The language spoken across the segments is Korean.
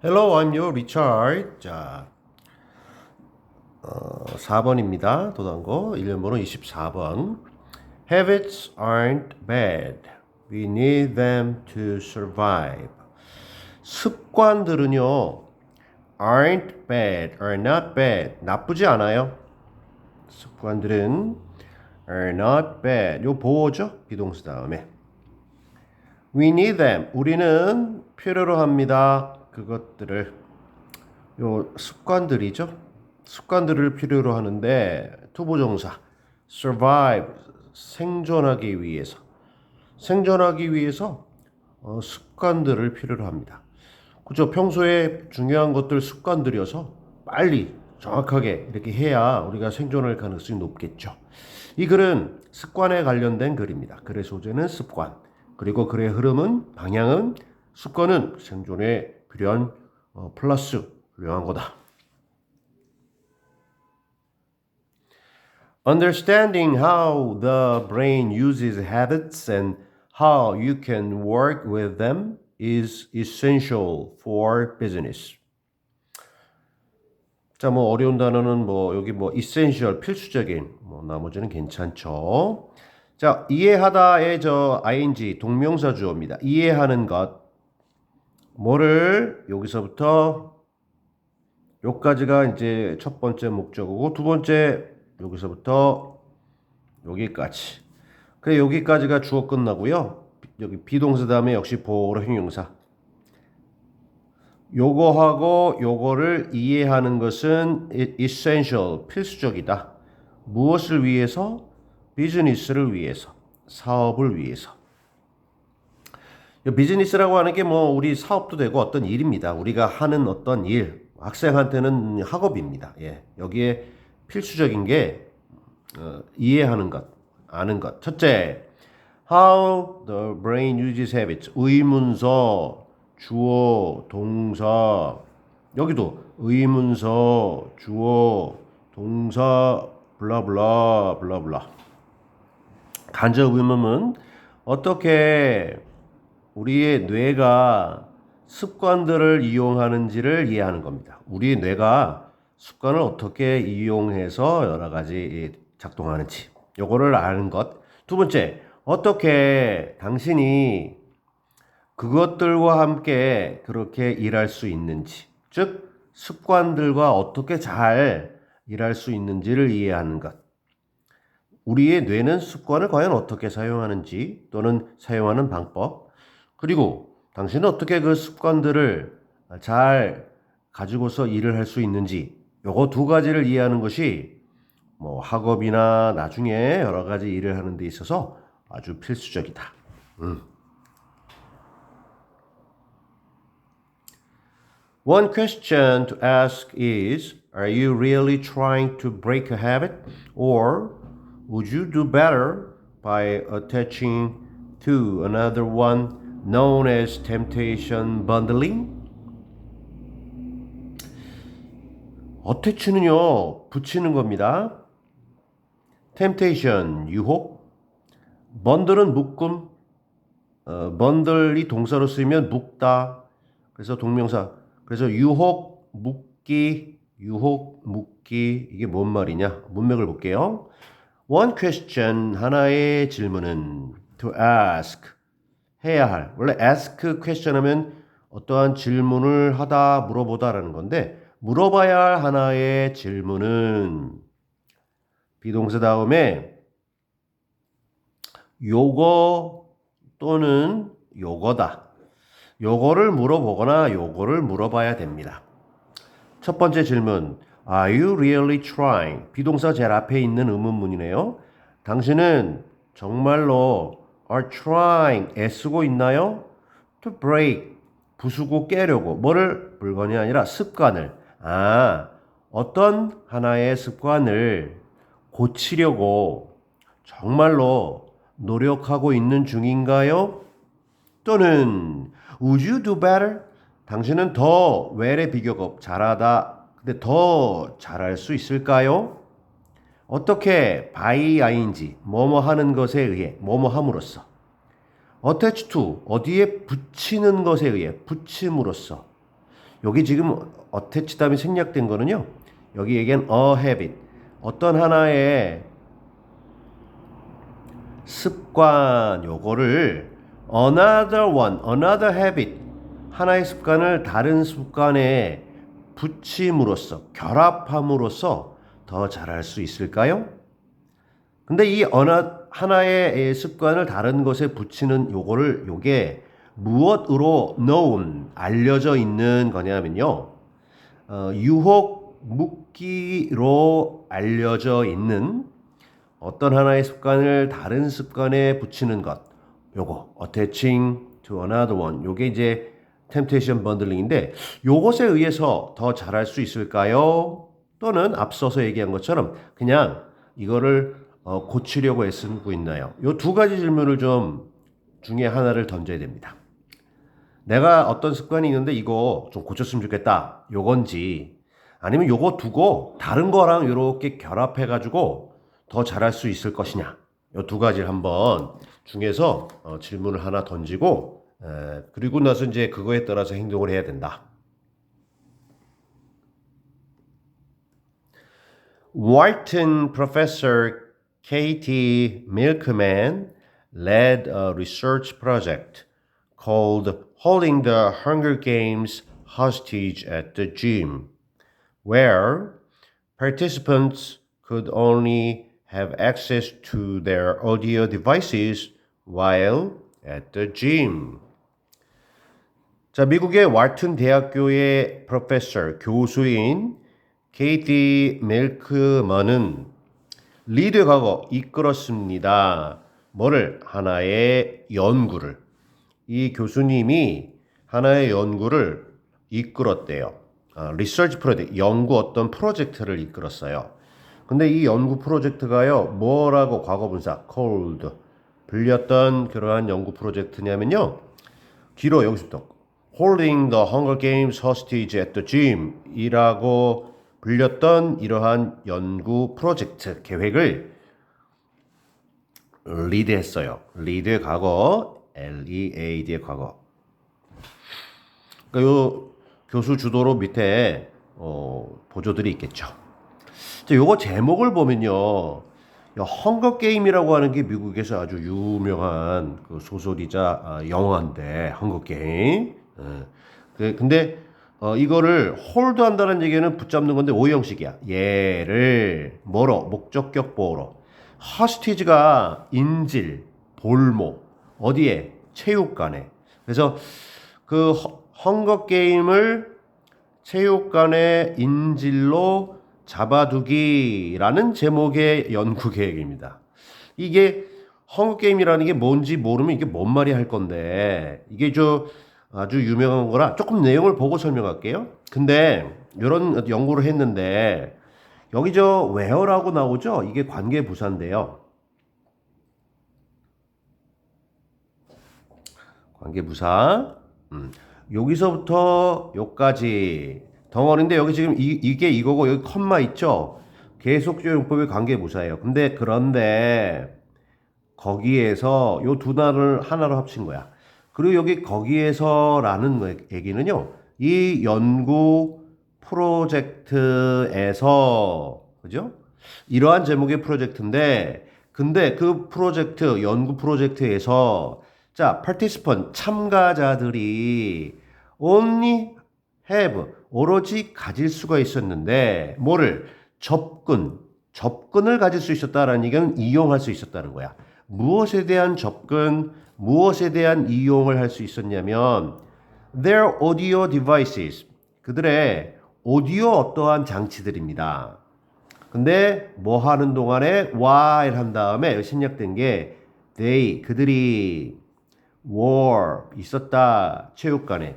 Hello, I'm your Richard. 자, 4번입니다. 도단거 1년번호 24번. Habits aren't bad. We need them to survive. 습관들은요, aren't bad, are not bad. 나쁘지 않아요. 습관들은 are not bad. 요 보호죠? 비동사 다음에. We need them. 우리는 필요로 합니다. 그것들을. 요 습관들이죠. 습관들을 필요로 하는데 투부정사 survive 생존하기 위해서 습관들을 필요로 합니다. 그죠? 평소에 중요한 것들 습관들이어서 빨리 정확하게 이렇게 해야 우리가 생존할 가능성이 높겠죠. 이 글은 습관에 관련된 글입니다. 글의 소재는 습관, 그리고 글의 흐름은 방향은 습관은 생존에 필요한 플러스 훌륭한 거다. Understanding how the brain uses habits and how you can work with them is essential for business. 자, 뭐 어려운 단어는 여기 essential 필수적인 나머지는 괜찮죠. 자, 이해하다의 ing 동명사 주어입니다. 이해하는 것. 뭐를 여기서부터 여기까지가 이제 첫 번째 목적어고 두 번째 여기서부터 여기까지. 그래 여기까지가 주어 끝나고요. 여기 비동사 다음에 역시 보어로 형용사. 요거하고 요거를 이해하는 것은 essential 필수적이다. 무엇을 위해서? 비즈니스를 위해서, 사업을 위해서. 비즈니스라고 하는 게 우리 사업도 되고 어떤 일입니다. 우리가 하는 어떤 일, 학생한테는 학업입니다. 예, 여기에 필수적인 게 이해하는 것, 아는 것. 첫째, how the brain uses habits. 의문서, 주어, 동사. 여기도 의문서, 주어, 동사, 블라블라, 블라블라. 간접 의문은 어떻게 우리의 뇌가 습관들을 이용하는지를 이해하는 겁니다. 우리 뇌가 습관을 어떻게 이용해서 여러 가지 작동하는지 요거를 아는 것. 두 번째, 어떻게 당신이 그것들과 함께 그렇게 일할 수 있는지, 즉 습관들과 어떻게 잘 일할 수 있는지를 이해하는 것. 우리의 뇌는 습관을 과연 어떻게 사용하는지 또는 사용하는 방법, 그리고 당신은 어떻게 그 습관들을 잘 가지고서 일을 할 수 있는지, 요거 두 가지를 이해하는 것이 학업이나 나중에 여러 가지 일을 하는 데 있어서 아주 필수적이다. One question to ask is, are you really trying to break a habit? Or would you do better by attaching to another one known as temptation bundling? 어태치는요, 붙이는 겁니다. temptation, 유혹. bundle은 묶음. bundle이 동사로 쓰이면 묶다. 그래서 동명사. 그래서 유혹, 묶기, 이게 뭔 말이냐? 문맥을 볼게요. One question, 하나의 질문은 to ask, 해야 할. 원래 ask question 하면 어떠한 질문을 하다, 물어보다라는 건데 물어봐야 할 하나의 질문은 비동사 다음에 요거 또는 요거다. 요거를 물어보거나 요거를 물어봐야 됩니다. 첫 번째 질문, Are you really trying? 비동사 제일 앞에 있는 의문문이네요. 당신은 정말로 are trying, 애쓰고 있나요? To break, 부수고 깨려고. 뭐를? 물건이 아니라 습관을. 어떤 하나의 습관을 고치려고 정말로 노력하고 있는 중인가요? 또는 Would you do better? 당신은 더 well의 비교급 잘하다. 근데 더 잘할 수 있을까요? 어떻게 by ing 뭐뭐 하는 것에 의해 뭐뭐 함으로써 attach to 어디에 붙이는 것에 의해 붙임으로써 여기 지금 attach 다음에 생략된 거는요. 여기 얘기한 a habit. 어떤 하나의 습관 요거를 another habit 하나의 습관을 다른 습관에 붙임으로써 결합함으로써 더 잘할 수 있을까요? 근데 이 하나의 습관을 다른 것에 붙이는 요게 무엇으로 known 알려져 있는 거냐면요. 유혹 묶기로 알려져 있는 어떤 하나의 습관을 다른 습관에 붙이는 것. 요거 attaching to another one. 요게 이제 temptation bundling인데 요것에 의해서 더 잘할 수 있을까요? 또는 앞서서 얘기한 것처럼 그냥 이거를 고치려고 애쓰고 있나요? 요 두 가지 질문을 좀 중에 하나를 던져야 됩니다. 내가 어떤 습관이 있는데 이거 좀 고쳤으면 좋겠다. 요건지 아니면 요거 두고 다른 거랑 이렇게 결합해 가지고 더 잘할 수 있을 것이냐. 요 두 가지를 한번 중에서 질문을 하나 던지고 그리고 나서 이제 그거에 따라서 행동을 해야 된다. Wharton professor Katie Milkman led a research project called Holding the Hunger Games Hostage at the Gym, where participants could only have access to their audio devices while at the gym. 자, 미국의 왈튼 대학교의 프로페서 교수인 케이티 멜크먼은 리드 과거 이끌었습니다. 뭐를? 하나의 연구를. 이 교수님이 하나의 연구를 이끌었대요. 리서치 프로젝트, 연구 어떤 프로젝트를 이끌었어요. 근데 이 연구 프로젝트가요, 뭐라고 과거분사, called, 불렸던 그러한 연구 프로젝트냐면요, 뒤로 여기서부터 Holding the Hunger Games Hostage at the Gym 이라고 불렸던 이러한 연구 프로젝트 계획을 리드했어요. 리드 과거, L-E-A-D의 과거. 그러니까 요 교수 주도로 밑에 보조들이 있겠죠. 자, 요거 제목을 보면요. 헝거 게임이라고 하는 게 미국에서 아주 유명한 그 소설이자 영화인데 헝거 게임. 근데 이거를 홀드 한다는 얘기는 붙잡는 건데 오형식이야. 얘를 뭐로? 목적격 보호로. 허스티지가 인질, 볼모. 어디에? 체육관에. 그래서 그 헝거 게임을 체육관의 인질로 잡아두기라는 제목의 연구 계획입니다. 이게 헝거 게임이라는 게 뭔지 모르면 이게 뭔 말이 할 건데 이게 아주 유명한 거라 조금 내용을 보고 설명할게요. 근데 이런 연구를 했는데 여기 where라고 나오죠? 이게 관계 부사인데요. 관계 부사. 여기서부터 여기까지 덩어리인데 여기 지금 이게 이거고 여기 컴마 있죠? 계속적 용법의 관계부사예요. 그런데 거기에서 요 두 단어를 하나로 합친 거야. 그리고 여기 거기에서라는 얘기는요. 이 연구 프로젝트에서 그죠? 이러한 제목의 프로젝트인데 근데 그 프로젝트 연구 프로젝트에서 자, participant 참가자들이 only have 오로지 가질 수가 있었는데 뭐를? 접근을 가질 수 있었다라는 얘기는 이용할 수 있었다는 거야. 무엇에 대한 접근, 무엇에 대한 이용을 할 수 있었냐면 their audio devices 그들의 오디오 어떠한 장치들입니다. 근데 뭐 하는 동안에 while 한 다음에 생략된 게 they 그들이 were 있었다 체육관에.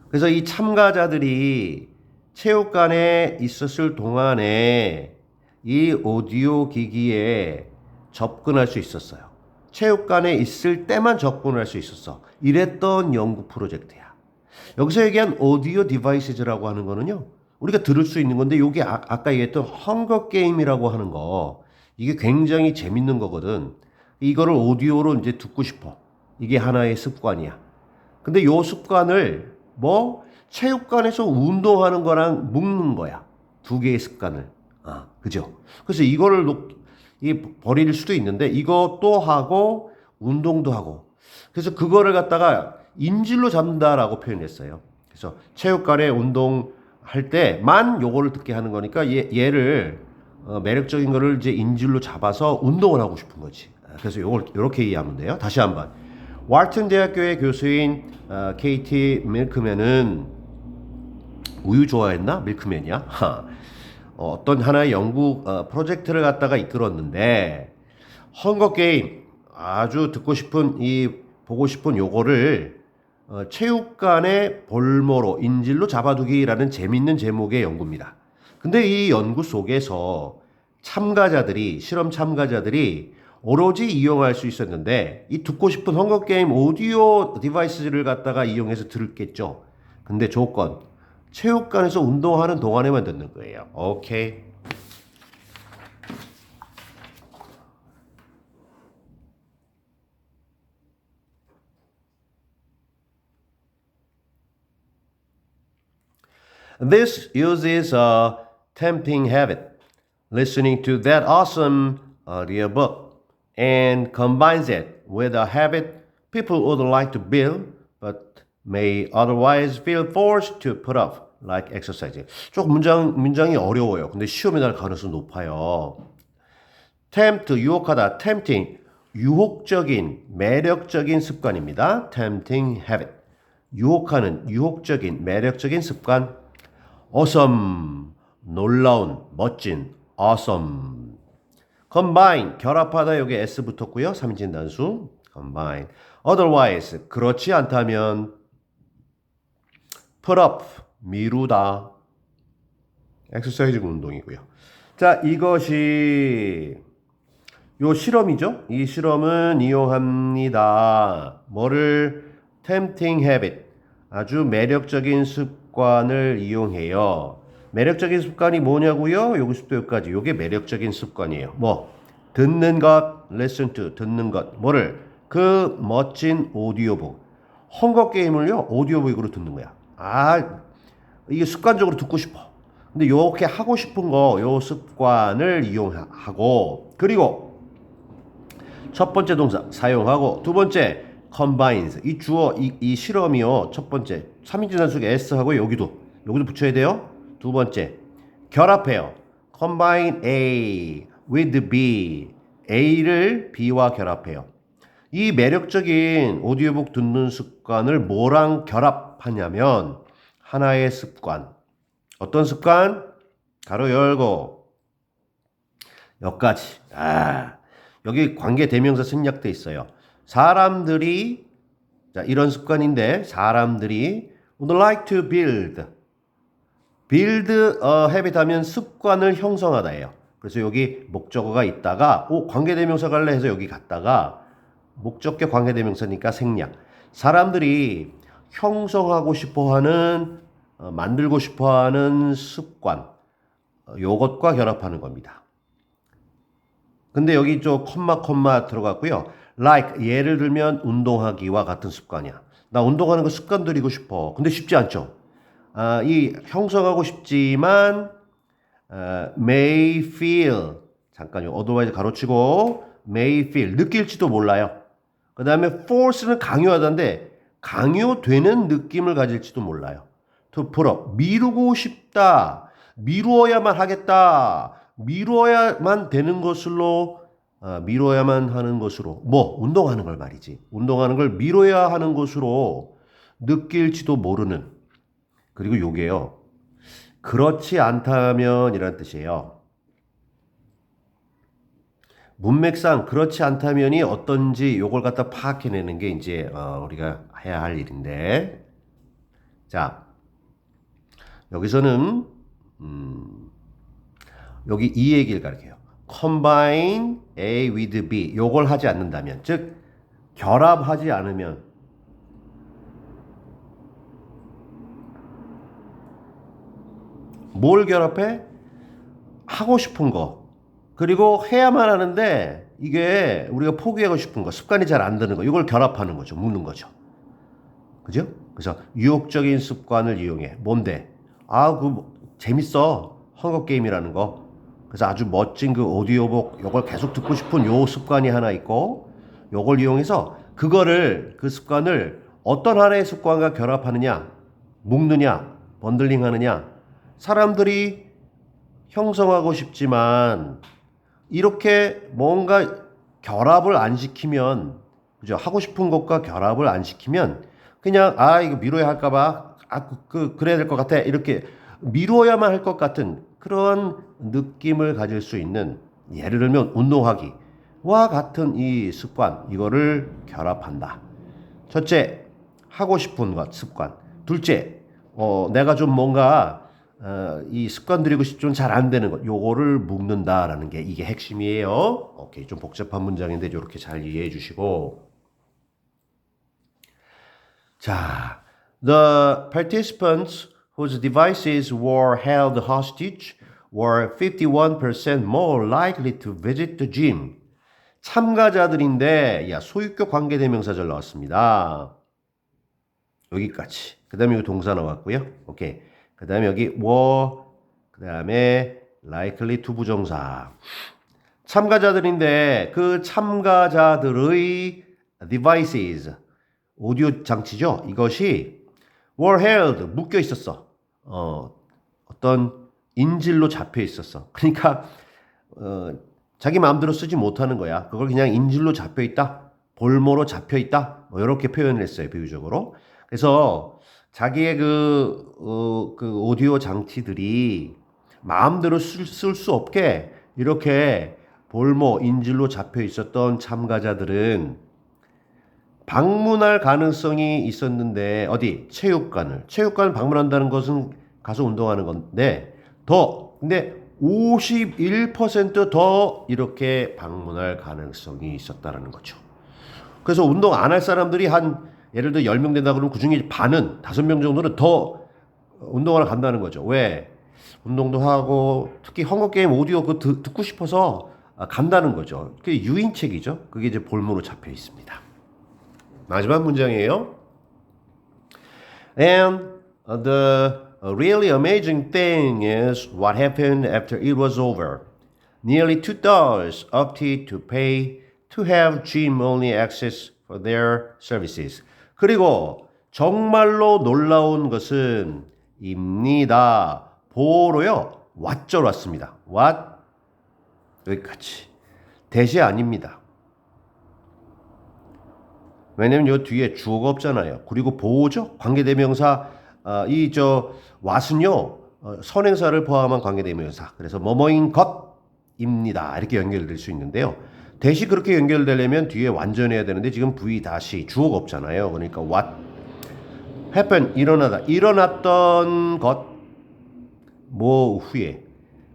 그래서 이 참가자들이 체육관에 있었을 동안에 이 오디오 기기에 접근할 수 있었어요. 체육관에 있을 때만 접근할 수 있었어. 이랬던 연구 프로젝트야. 여기서 얘기한 오디오 디바이스라고 하는 거는요. 우리가 들을 수 있는 건데 이게 아까 얘기했던 헝거 게임이라고 하는 거 이게 굉장히 재밌는 거거든. 이거를 오디오로 이제 듣고 싶어. 이게 하나의 습관이야. 근데 요 습관을 뭐 체육관에서 운동하는 거랑 묶는 거야. 두 개의 습관을. 그죠? 그래서 이거를 버릴 수도 있는데 이것도 하고 운동도 하고. 그래서 그거를 갖다가 인질로 잡는다라고 표현했어요. 그래서 체육관에 운동할 때만 요거를 듣게 하는 거니까 얘를 매력적인 거를 이제 인질로 잡아서 운동을 하고 싶은 거지. 그래서 요걸 이렇게 이해하면 돼요. 다시 한번. 왈튼 대학교의 교수인 케이티 밀크맨은 우유 좋아했나? 밀크맨이야? 어떤 하나의 연구 프로젝트를 갖다가 이끌었는데 헝거 게임 아주 보고 싶은 요거를 체육관의 볼모로 인질로 잡아두기라는 재밌는 제목의 연구입니다. 근데 이 연구 속에서 실험 참가자들이 오로지 이용할 수 있었는데 이 듣고 싶은 헝거 게임 오디오 디바이스를 갖다가 이용해서 들었겠죠. 근데 조건 체육관에서 운동하는 동안에만 듣는 거예요. 오케이. This uses a tempting habit, listening to that awesome audiobook, and combines it with a habit people would like to build, but may otherwise feel forced to put off, like exercising. 조금 문장이 어려워요. 근데 시험에 날 가능성이 높아요. tempt, 유혹하다, tempting, 유혹적인, 매력적인 습관입니다. tempting habit. 유혹하는, 유혹적인, 매력적인 습관. awesome, 놀라운, 멋진, awesome. combine, 결합하다 여기 s 붙었고요. 3인칭 단수. combine. otherwise, 그렇지 않다면 put up, 미루다. 엑서사이즈 운동이고요. 자, 이것이 요 실험이죠. 이 실험은 이용합니다. 뭐를? tempting habit. 아주 매력적인 습관을 이용해요. 매력적인 습관이 뭐냐고요? 여기서부터 여기까지. 요게 매력적인 습관이에요. 뭐? 듣는 것, listen to, 듣는 것. 뭐를? 그 멋진 오디오북. 헝거 게임을요, 오디오북으로 듣는 거야. 이게 습관적으로 듣고 싶어. 근데 요렇게 하고 싶은 요 습관을 이용하고, 그리고 첫 번째 동사 사용하고, 두 번째 combines. 이 주어, 이 실험이요. 첫 번째 3인칭 단수에 s하고 여기도 붙여야 돼요. 두 번째 결합해요. combine A with B. A를 B와 결합해요. 이 매력적인 오디오북 듣는 습관을 뭐랑 결합하냐면 하나의 습관. 어떤 습관? 가로 열고 여기까지. 여기 관계 대명사 생략돼 있어요. 사람들이 이런 습관인데 사람들이 would like to build a habit 하면 습관을 형성하다예요. 그래서 여기 목적어가 있다가 관계대명사 갈래 해서 여기 갔다가 목적격 관계대명사니까 생략. 사람들이 형성하고 싶어하는 만들고 싶어하는 습관 요것과 결합하는 겁니다. 근데 여기 좀 콤마 들어갔고요. like 예를 들면 운동하기와 같은 습관이야. 나 운동하는 거 습관 들이고 싶어. 근데 쉽지 않죠. 이 형성하고 싶지만 may feel 잠깐요. otherwise 가로치고 may feel 느낄지도 몰라요. 그 다음에 force는 강요하다인데 강요되는 느낌을 가질지도 몰라요. to put up 미루고 싶다. 미루어야만 하겠다. 미루어야만 되는 것으로 미뤄야만 하는 것으로 운동하는 걸 말이지. 운동하는 걸 미뤄야 하는 것으로 느낄지도 모르는. 그리고 요게요. 그렇지 않다면 이란 뜻이에요. 문맥상 그렇지 않다면이 어떤지 요걸 갖다 파악해내는 게 이제 우리가 해야 할 일인데 자 여기서는 여기 이 얘기를 가르쳐요. combine A with B 요걸 하지 않는다면 즉 결합하지 않으면 뭘 결합해? 하고 싶은 거 그리고 해야만 하는데 이게 우리가 포기하고 싶은 거 습관이 잘 안 드는 거 이걸 결합하는 거죠. 묶는 거죠. 그죠? 그래서 유혹적인 습관을 이용해. 뭔데? 재밌어. 헝거 게임이라는 거. 그래서 아주 멋진 그 오디오북 요걸 계속 듣고 싶은 요 습관이 하나 있고 요걸 이용해서 그 습관을 어떤 하나의 습관과 결합하느냐, 묶느냐, 번들링 하느냐. 사람들이 형성하고 싶지만 이렇게 뭔가 결합을 안 시키면 그죠? 하고 싶은 것과 결합을 안 시키면 그냥 이거 미뤄야 할까 봐 그래야 될 것 같아. 이렇게 미루어야만 할 것 같은 그런 느낌을 가질 수 있는 예를 들면 운동하기와 같은 이 습관 이거를 결합한다. 첫째, 하고 싶은 것 습관. 둘째, 내가 좀 뭔가 이 습관 들이고 싶지만 잘 안 되는 것 요거를 묶는다라는 게 이게 핵심이에요. 오케이, 좀 복잡한 문장인데 이렇게 잘 이해해 주시고 자, the participants whose devices were held hostage were 51% more likely to visit the gym. 참가자들인데, 소유격 관계대명사절 나왔습니다. 여기까지. 그 다음에 이 동사 나왔고요. 오케이. 그 다음에 여기 were, 그 다음에 likely to 부정사. 참가자들인데, 그 참가자들의 devices, 오디오 장치죠. 이것이 were held, 묶여 있었어. 어떤 인질로 잡혀 있었어. 그러니까 자기 마음대로 쓰지 못하는 거야. 그걸 그냥 인질로 잡혀 있다. 볼모로 잡혀 있다. 이렇게 표현을 했어요. 비유적으로. 그래서 자기의 그 오디오 장치들이 마음대로 쓸 수 없게 이렇게 볼모, 인질로 잡혀 있었던 참가자들은 방문할 가능성이 있었는데 어디? 체육관을 방문한다는 것은 가서 운동하는 건데 근데 51% 더 방문할 가능성이 있었다는 거죠. 그래서 운동 안 할 사람들이 예를 들어 10명 된다 그러면 그중에 반은 5명 정도는 더 운동하러 간다는 거죠. 왜? 운동도 하고 특히 헝거게임 오디오 듣고 싶어서 간다는 거죠. 그게 유인책이죠. 그게 이제 볼모로 잡혀 있습니다. 마지막 문장이에요. And the really amazing thing is what happened after it was over. Nearly $2 opted to pay to have gym-only access for their services. 그리고 정말로 놀라운 것은 입니다. 보로요. what절 왔습니다. what 여기까지. 대시 아닙니다. 왜냐면 요 뒤에 주어가 없잖아요. 그리고 보호죠. 관계대명사 what은요 선행사를 포함한 관계대명사. 그래서 뭐뭐인 것입니다. 이렇게 연결될 수 있는데요. 대시 그렇게 연결되려면 뒤에 완전해야 되는데 지금 V 다시 주어가 없잖아요. 그러니까 what happen 일어났던 것 후에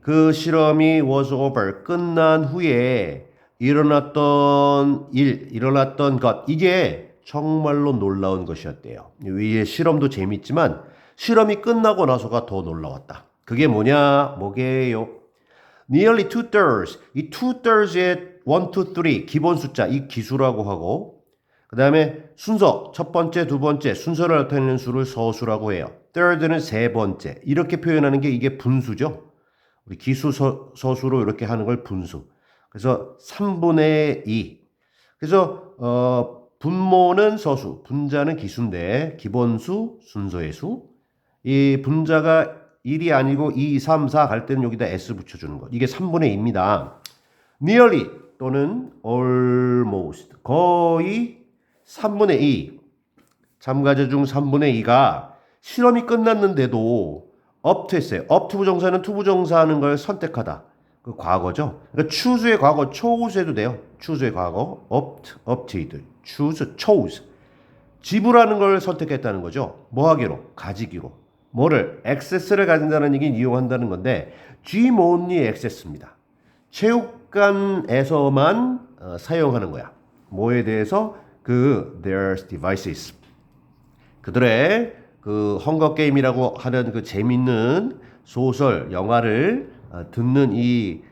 그 실험이 was over 끝난 후에 일어났던 것 이게 정말로 놀라운 것이었대요. 위에 실험도 재밌지만 실험이 끝나고 나서가 더 놀라웠다. 그게 뭐게요? Nearly 2/3. 이 2/3의 1, 2, 3 기본 숫자 이 기수라고 하고 그 다음에 순서 첫 번째, 두 번째 순서를 나타내는 수를 서수라고 해요. third는 세 번째 이렇게 표현하는 게 이게 분수죠. 우리 기수 서수로 이렇게 하는 걸 분수. 그래서 3분의 2. 그래서 분모는 서수, 분자는 기수인데 기본수, 순서의 수. 이 분자가 1이 아니고 2, 3, 4 갈 때는 여기다 s 붙여주는 것. 이게 3분의 2입니다. nearly 또는 almost 거의 3분의 2. 참가자 중 3분의 2가 실험이 끝났는데도 up to 했어요. up to 부정사는 to 부정사 하는 걸 선택하다. 그 과거죠. 그러니까 choose의 과거, chose 해도 돼요. choose의 과거, opted, chose. 지불하는 걸 선택했다는 거죠. 뭐 하기로? 가지기로. 뭐를? access를 가진다는 얘기는 이용한다는 건데 gym only access입니다. 체육관에서만 사용하는 거야. 뭐에 대해서? their devices. 그들의 그 헝거 게임이라고 하는 그 재밌는 소설, 영화를 듣는 이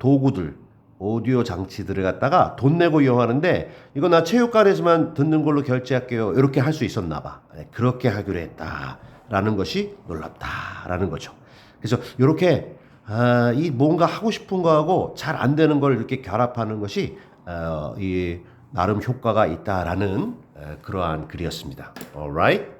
도구들, 오디오 장치들을 갖다가 돈 내고 이용하는데 이거 나 체육관에서만 듣는 걸로 결제할게요. 이렇게 할 수 있었나 봐. 그렇게 하기로 했다라는 것이 놀랍다라는 거죠. 그래서 이렇게 이 뭔가 하고 싶은 거하고 잘 안 되는 걸 이렇게 결합하는 것이 이 나름 효과가 있다라는 그러한 글이었습니다. Alright?